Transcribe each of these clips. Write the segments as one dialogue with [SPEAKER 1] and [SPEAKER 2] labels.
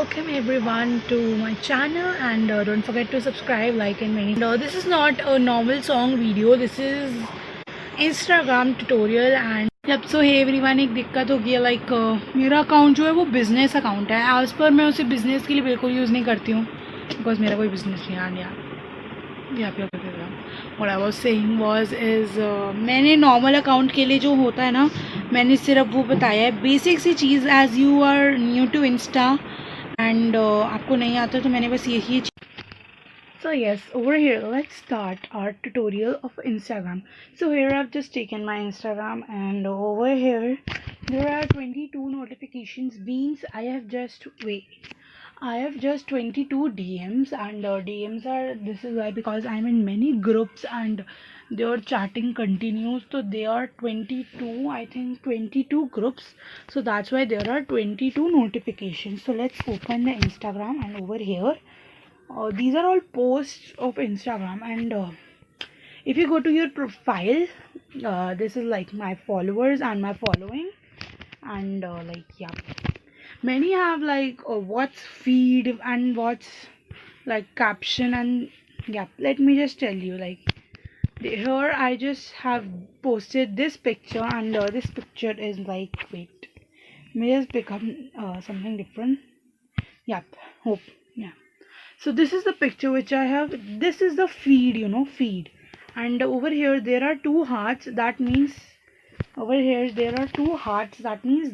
[SPEAKER 1] welcome everyone to my channel and don't forget to subscribe, like and many. This is not a normal song video, this is Instagram tutorial and जब सो है everyone एक दिक्कत हो गई like मेरा account जो है वो बिज़नेस अकाउंट है एज़ पर मैं उसे बिज़नेस के लिए बिल्कुल यूज़ नहीं करती हूँ बिकॉज मेरा कोई बिज़नेस नहीं है यहाँ पे what I was saying was is मैंने नॉर्मल अकाउंट के लिए जो होता है ना मैंने सिर्फ वो बताया है बेसिक सी चीज़ as you are new to Insta and आपको नहीं आता तो मैंने बस यही So yes, over here let's start our tutorial of Instagram. So here I've just taken my Instagram and over here there are 22 notifications means I have just 22 DMs and DMs are this is why because I'm in many groups and their chatting continues, so there are 22 I think 22 groups, so that's why there are 22 notifications. So let's open the Instagram and over here these are all posts of Instagram and if you go to your profile this is like my followers and my following and like yeah, many have like what's feed and what's like caption and yeah, let me just tell you like here I just have posted this picture and this picture is like wait may just become something different. Yep, hope yeah. So this is the picture which I have. This is the feed, you know, feed. And over here there are two hearts. That means over here there are two hearts. That means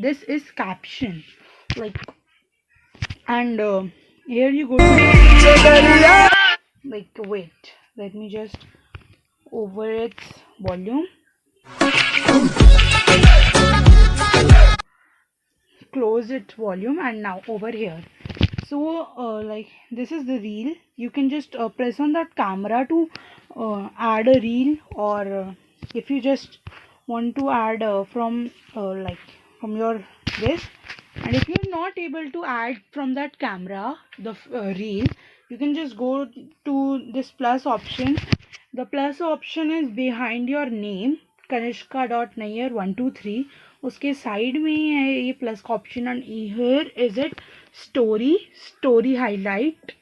[SPEAKER 1] this is caption. Like and here you go to like wait. Let me just over its volume. Close its volume and now over here. So like this is the reel. You can just press on that camera to add a reel or if you just want to add from like from your this, and if you're not able to add from that camera the reel, you can just go to this plus option. The plus option is behind your name kanishka.nayyar123. उसके side में ही है ये plus का option and here is it story highlight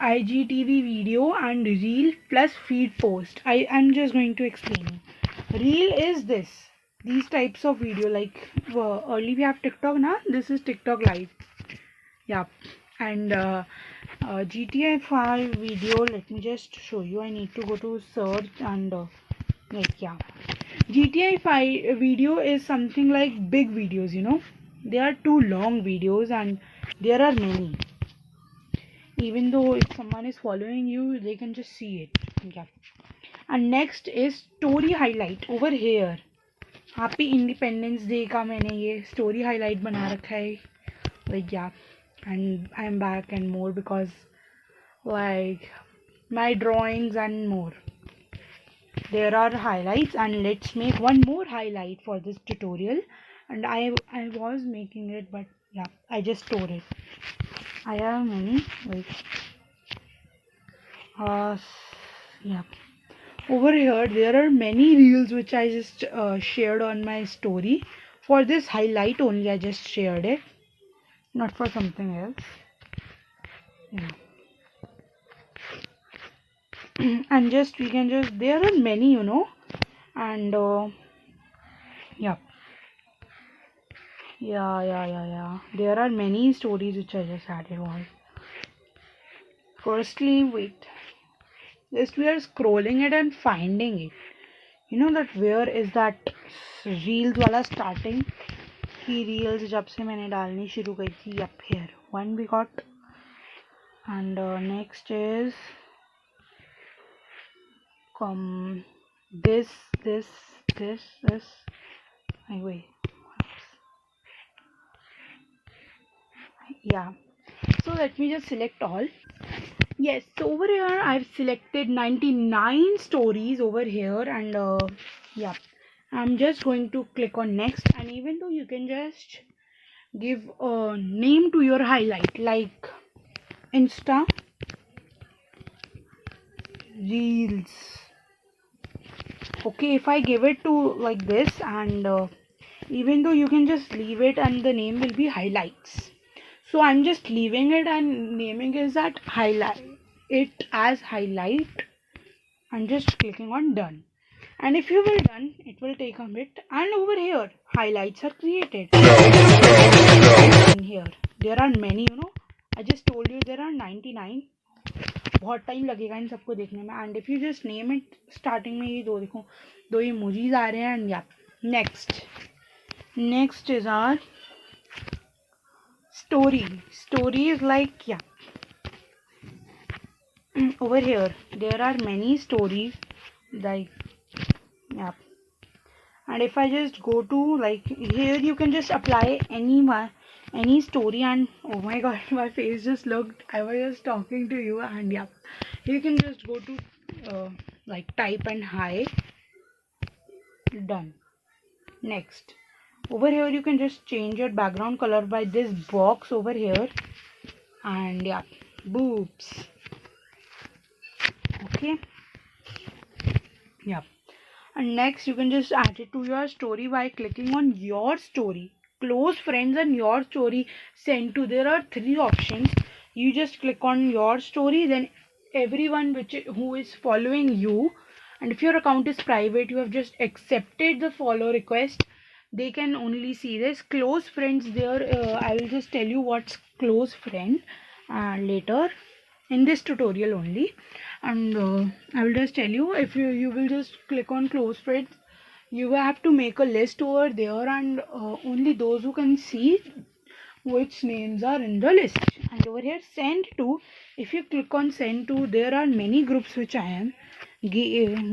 [SPEAKER 1] IGTV video and reel plus feed post. I'm just going to explain you. Reel is these types of video like early we have TikTok now. This is TikTok live. Yeah, and GTA 5 video. Let me just show you. I need to go to search and like yeah. GTA 5 video is something like big videos, you know. They are too long videos and there are many. Even though if someone is following you, they can just see it. Yeah. And next is story highlight over here. Happy Independence Day का मैंने ये story highlight बना रखा है. Like yeah. And I'm back and more because like my drawings and more. There are highlights and let's make one more highlight for this tutorial. And I was making it but yeah, I just store it. I have many like yeah. Over here there are many reels which I just shared on my story. For this highlight only I just shared it, not for something else. Yeah. And just we can just there are many, you know, and yeah. There are many stories which I just added on. Firstly, wait. Just we are scrolling it and finding it. You know that where is that reels wala starting? Ki reels जब से मैंने डालनी शुरू की थी up here. One we got, and next is this. Wait. Yeah. So let me just select all. Yes, so over here I've selected 99 stories over here and yeah, I'm just going to click on next, and even though you can just give a name to your highlight like Insta Reels. Okay, if I give it to like this and even though you can just leave it and the name will be highlights. So I'm just leaving it and naming is that it as highlight and just clicking on done. And if you will done, it will take a bit, and over here highlights are created. In here there are many, I just told you there are 99. बहुत time लगेगा इन सबको देखने में. And if you just name it, starting में ये दो देखो, दो इमोजीज आ रहे हैं. एंड या next is our story is like, over here there are many stories, like, yeah. And if I just go to, like, here you can just apply any story. And oh my god, my face just looked, I was just talking to you. And yeah, you can just go to like type and hi, done. Next, over here you can just change your background color by this box over here. And yeah, boobs. Okay, yeah. And next you can just add it to your story by clicking on your story, close friends, and your story, send to. There are 3 options. You just click on your story, then everyone who is following you, and if your account is private, you have just accepted the follow request, they can only see this. Close friends, there I will just tell you what's close friend later in this tutorial only. And I will just tell you, if you will just click on close friends, you will have to make a list over there, and only those who can see which names are in the list. And over here send to, if you click on send to, there are many groups which I am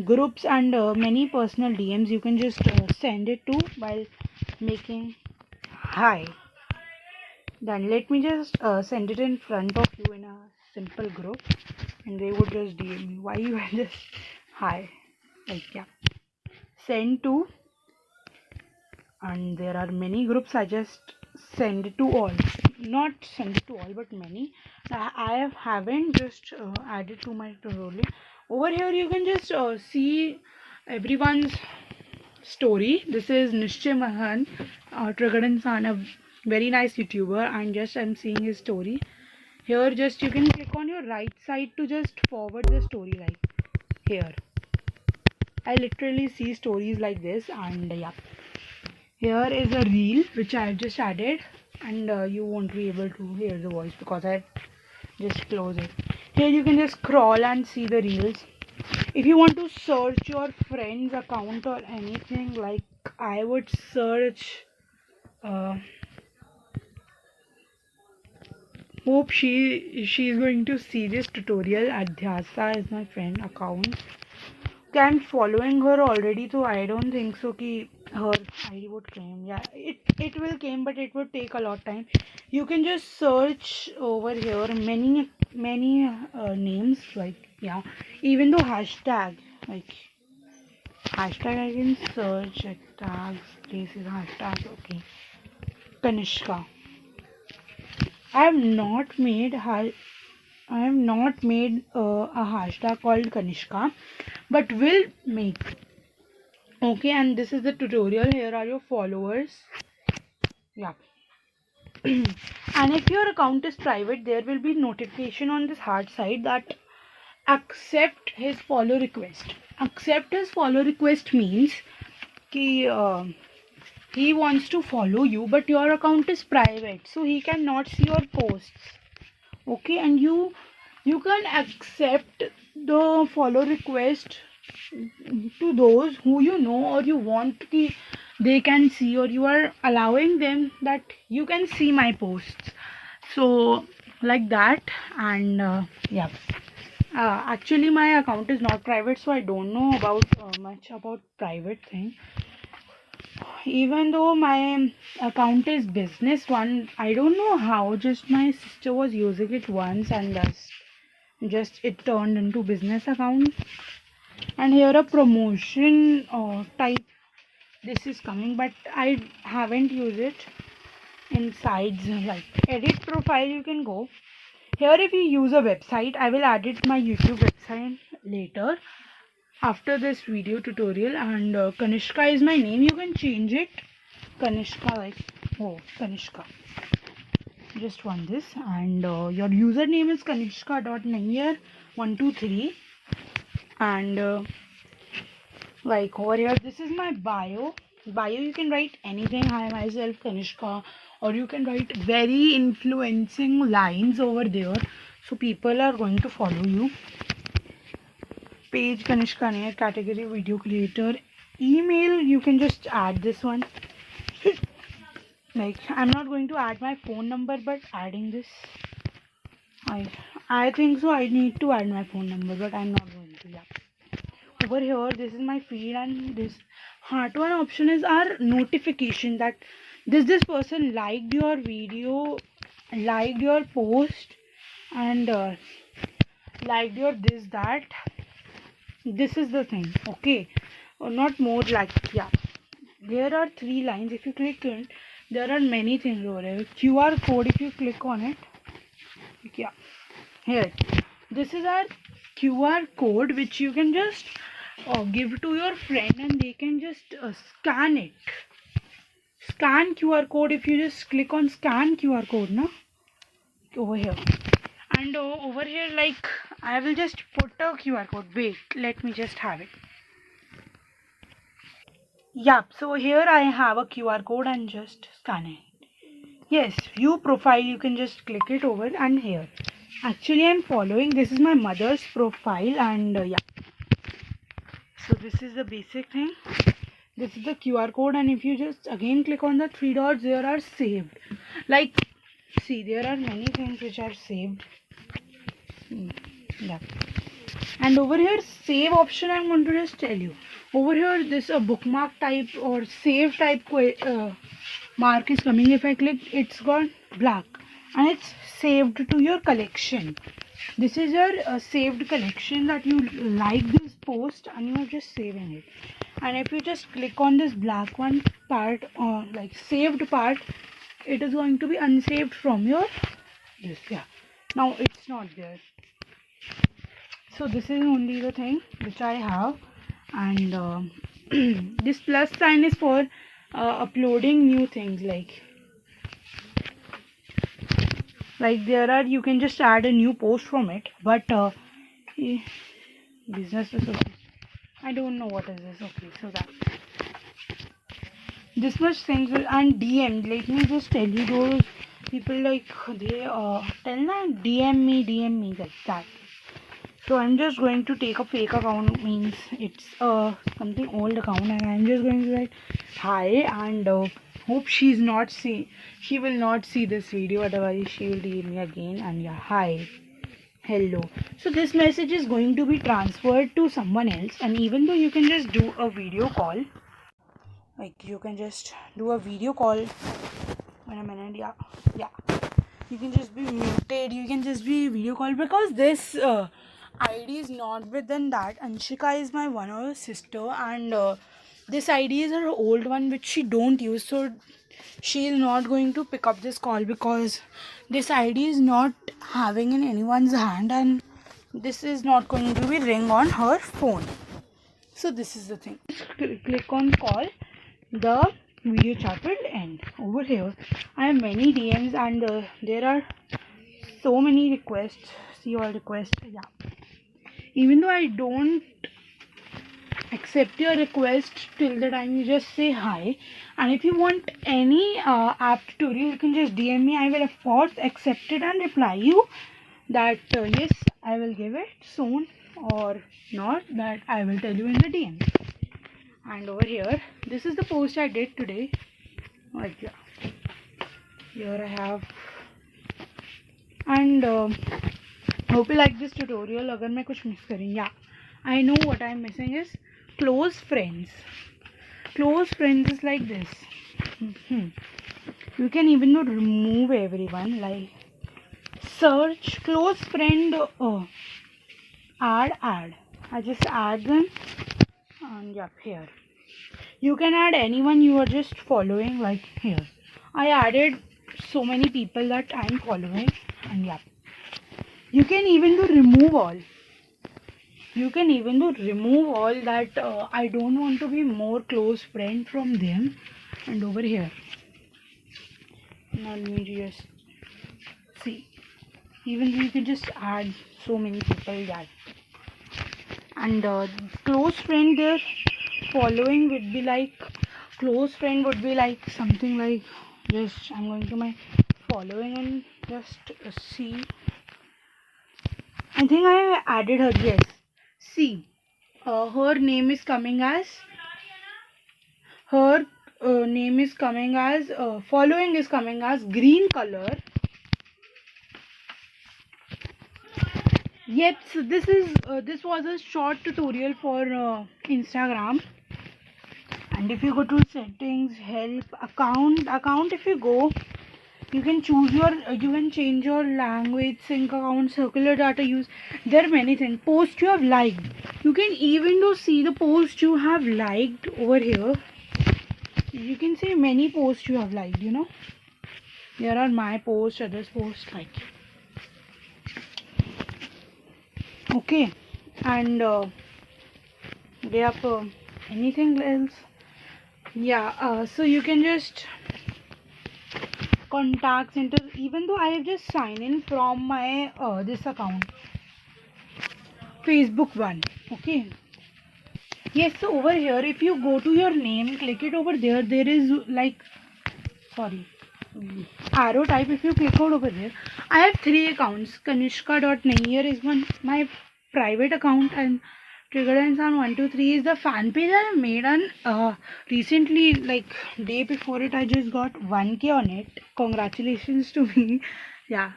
[SPEAKER 1] groups, and many personal DMs you can just send it to while making hi. Then let me just send it in front of you in a simple group, and they would just DM me why you are just hi, like, yeah. Send to, and there are many groups. I just send it to all, not send it to all but many. I haven't just added to my tutorial. Over here you can just see everyone's story. This is Nishchay Mahan, Trigger Insan, a very nice YouTuber, and just I'm seeing his story. Here just you can click on your right side to just forward the story, like here. I literally see stories like this. And yeah, here is a reel which I have just added, and you won't be able to hear the voice because I just close it. Here you can just scroll and see the reels. If you want to search your friend's account or anything, like I would search hope she is going to see this tutorial. Adhyasa is my friend account. Okay, I'm following her already, so I don't think so ki her ID would claim. Yeah, it will claim, but it would take a lot of time. You can just search over here many names, like, yeah, even though hashtag, like hashtag I can search like tags, places, hashtags. Okay, Kanishka. I have not made a hashtag called Kanishka, but will make. Okay, and this is the tutorial. Here are your followers. Yeah. And if your account is private, there will be notification on this hard side that accept his follow request. Accept his follow request means ki, he wants to follow you, but your account is private, so he cannot see your posts. Okay, and you can accept the follow request to those who you know or you want ki they can see, or you are allowing them that you can see my posts, so like that. And yeah, actually my account is not private, so I don't know about much about private thing. Even though my account is business one, I don't know how, just my sister was using it once, and just it turned into business account. And here a promotion type, this is coming, but I haven't used it. Insides, like edit profile, you can go here. If you use a website, I will add it my YouTube website later after this video tutorial. And Kanishka is my name, you can change it Kanishka, like, oh, Kanishka. just want this, and your username is kanishka.nayyar123, and like over here, this is my bio. You can write anything, hi myself Kanishka, or you can write very influencing lines over there, so people are going to follow you. Page Kanishka Nayyar, category video creator. Email, you can just add this one. Like, I'm not going to add my phone number, but adding this, I think so. I need to add my phone number, but I'm not going to. Yeah. Over here, this is my feed, and this heart one option is our notification that this person liked your video, liked your post, and liked your this that. This is the thing. Okay, or not more like, yeah. There are three lines. If you click it, there are many things over here. QR code. If you click on it, yeah, here. This is our QR code, which you can just give to your friend, and they can just scan it. Scan QR code. If you just click on scan QR code, na, over here, and over here, like, I will just put a QR code. Wait, let me just have it. Yep, so here I have a QR code and just scan it. Yes, view profile, you can just click it over, and here. Actually, I'm following, this is my mother's profile, and yeah. So this is the basic thing. This is the QR code, and if you just again click on the three dots, there are saved. Like, see, there are many things which are saved. Yeah. And over here, save option, I'm going to just tell you. Over here, this a bookmark type or save type mark is coming. If I click, it's got black, and it's saved to your collection. This is your saved collection, that you like this post and you are just saving it. And if you just click on this black one part, like saved part, it is going to be unsaved from your this. Yeah, now it's not there. So this is only the thing which I have, and this plus sign is for uploading new things, like there are, you can just add a new post from it, but business is okay. I don't know what is this. Okay, so that this much things will, and DM, let me just tell you, those people, like, they tell na, DM me like that. So I'm just going to take a fake account, means it's something old account, and I'm just going to write hi, and hope she will not see this video, otherwise she will DM me again, and yeah, hi, hello. So this message is going to be transferred to someone else, and even though you can just do a video call, like you can just do a video call. Wait a minute, yeah. You can just be muted, you can just be video call, because this ID is not within that. Anshika is my one of her sister, and this ID is her old one which she don't use, so she is not going to pick up this call, because this ID is not having in anyone's hand, and this is not going to be ring on her phone. So this is the thing. Click on call, the video chat will end. Over here I have many DMs, and there are so many requests. See all requests. Yeah, even though I don't accept your request till the time you just say hi, and if you want any app tutorial, you can just DM me. I will of course accept it and reply you that yes, I will give it soon, or not, that I will tell you in the DM. And over here, this is the post I did today. Like, yeah, here I have, and hope you like this tutorial. अगर मैं कुछ miss करी, yeah, I know what I'm missing is close friends. Close friends is like this. You can even remove everyone, like search close friend, add. I just add them, and yeah, here you can add anyone you are just following. Like here I added so many people that I'm following, and yeah, you can even remove all. You can even remove all that I don't want to be more close friend from them. And over here, now let me just See, even you can just add so many people that. And close friend, their following would be like, close friend would be like something like, just I'm going to my following and just see. I think I added her, yes. See, her name is coming as, her name is coming as, following is coming as green color. Yep, so this was a short tutorial for Instagram. And if you go to settings, help, account, if you go, you can choose your, you can change your language, sync account, circular data use. There are many things. Post you have liked. You can even though see the post you have liked over here. You can see many posts you have liked, you know. There are my posts, others posts, like. Okay. And they have anything else? Yeah, so you can just contact center, even though I have just signed in from my this account, Facebook one. Okay. Yes, so over here, if you go to your name, click it over there, there is like, sorry, arrow type. If you click out over there, I have 3 accounts. Kanishka.nayyar is one, my private account, and Trigger Insan 123 is the fan page I made. And recently, like day before it, I just got 1K on it. Congratulations to me. Yeah,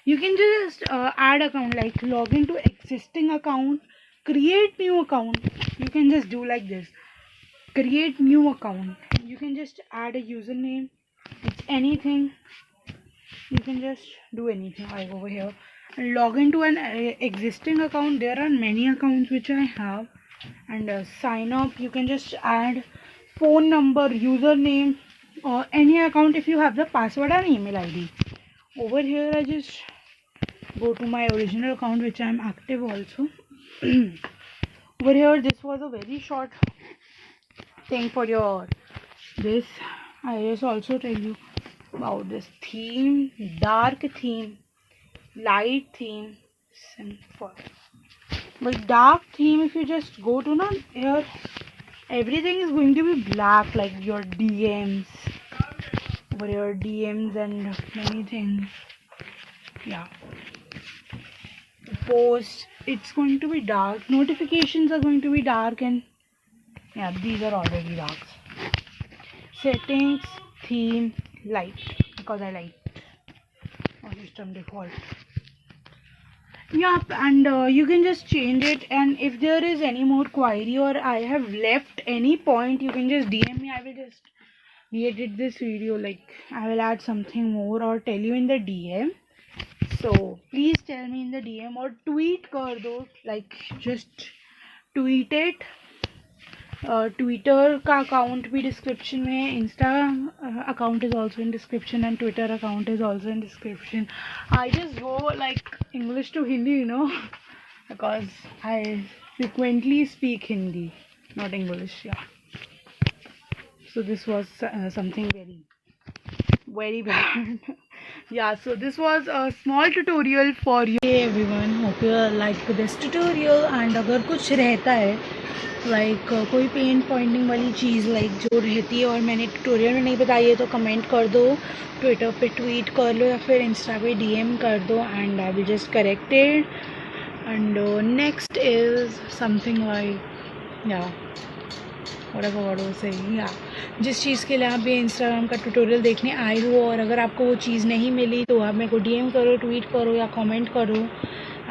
[SPEAKER 1] you can just add account, like log into existing account, create new account. You can just do like this, create new account. You can just add a username. It's anything. You can just do anything like over here and log into an existing account. There are many accounts which I have. And sign up. You can just add phone number, username, or any account if you have the password and email ID. Over here I just go to my original account which I am active also. Over here, this was a very short thing for your this. I just also tell you about this theme, dark theme, light theme, simple. But dark theme, if you just go to here, everything is going to be black, like your DMs, over your DMs and many things. Yeah. Post, it's going to be dark. Notifications are going to be dark, and yeah, these are already dark. Settings, theme, light, because I like system default. Yep, and you can just change it. And if there is any more query or I have left any point, you can just DM me. I will just re-edit this video, like I will add something more or tell you in the DM. So please tell me in the DM or tweet कर दो, like just tweet it. Twitter का account भी description में, Insta account is also in description and Twitter account is also in description. I just go like English to Hindi, you know, because I frequently speak Hindi, not English. Yeah, so this was something very bad. Yeah, so this was a small tutorial for you. Hey everyone, hope you like this tutorial. And अगर कुछ रहता है like कोई pen Poynting वाली चीज़ like जो रहती है और मैंने ट्यूटोरियल में नहीं बताई है, तो कमेंट कर दो, ट्विटर पे ट्वीट कर लो या फिर इंस्टा पे डीएम कर दो, and I will just correct it. And next is something like या या जिस चीज़ के लिए आप ये इंस्टाग्राम का ट्यूटोरियल देखने आए हो, और अगर आपको वो चीज़ नहीं मिली तो आप मेरे को डीएम करो, ट्वीट करो या कमेंट करो.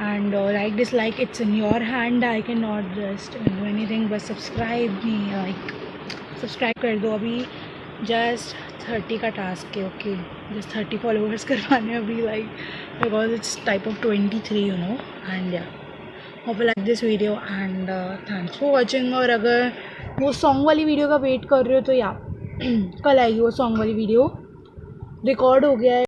[SPEAKER 1] And like, dislike, it's in your hand. I cannot just do anything but subscribe me, like subscribe कर दो. अभी just 30 का टास्क है. ओके, just 30 फॉलोअर्स करवाने अभी, like because it's type of 23, you know. And yeah, hope you like this video and thanks for watching. और अगर वो सॉन्ग वाली वीडियो का वेट कर रहे हो तो या कल आएगी वो सॉन्ग वाली वीडियो, रिकॉर्ड हो गया है.